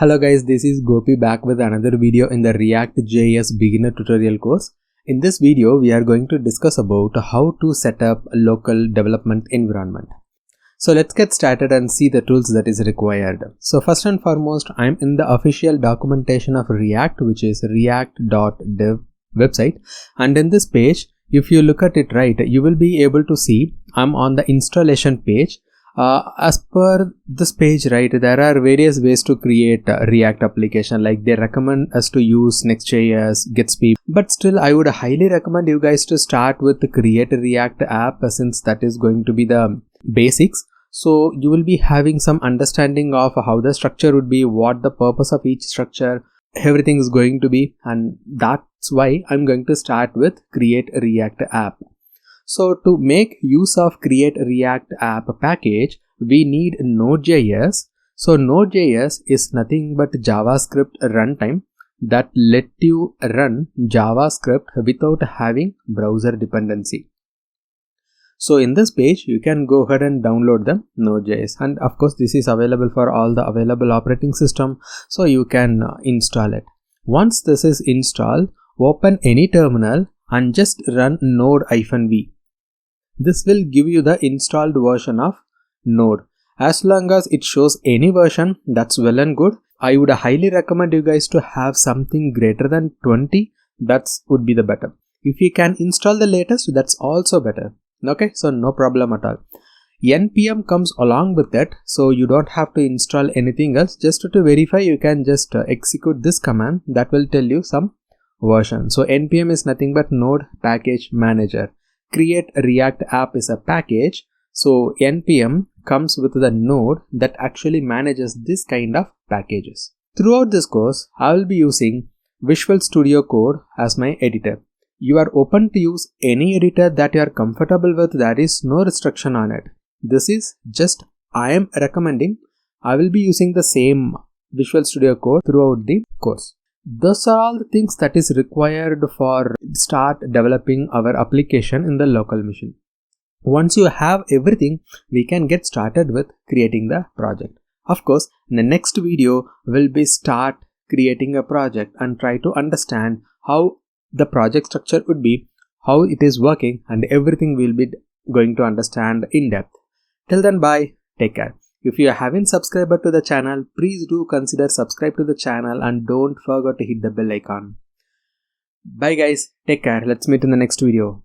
Hello guys, this is Gopi back with another video in the React.js beginner tutorial course. In this video, we are going to discuss about how to set up a local development environment. So let's get started and see the tools that is required. So first and foremost, I'm in the official documentation of React, which is react.dev website. And in this page, if you look at it right, you will be able to see I'm on the installation page. As per this page, right, there are various ways to create a React application. Like they recommend us to use Next.js, Gatsby, but still I would highly recommend you guys to start with the create a React app, since that is going to be the basics. So you will be having some understanding of how the structure would be, what the purpose of each structure, everything is going to be, and that's why I'm going to start with create a React app. So to make use of create React app package, we need Node.js. So Node.js is nothing but JavaScript runtime that let you run JavaScript without having browser dependency. So in this page, you can go ahead and download the Node.js, and of course this is available for all the available operating system, so you can install it. Once this is installed, open any terminal and just run node-v. This will give you the installed version of Node. As long as it shows any version, that's well and good. I would highly recommend you guys to have something greater than 20. That would be the better. If you can install the latest, that's also better. Okay, so no problem at all. npm comes along with that, so you don't have to install anything else. Just to verify, you can just execute this command that will tell you some version. So npm is nothing but node package manager. Create React app is a package, so npm comes with the node that actually manages this kind of packages. Throughout this course, I will be using Visual Studio Code as my editor. You are open to use any editor that you are comfortable with. There is no restriction on it. This is just I am recommending. I will be using the same Visual Studio Code throughout the course. Those are all the things that is required for start developing our application in the local machine. Once you have everything, we can get started with creating the project. Of course, in the next video, we'll be start creating a project and try to understand how the project structure would be, how it is working, and everything we'll be going to understand in depth. Till then, bye. Take care. If you haven't subscribed to the channel, please do consider subscribe to the channel and don't forget to hit the bell icon. Bye guys, take care. Let's meet in the next video.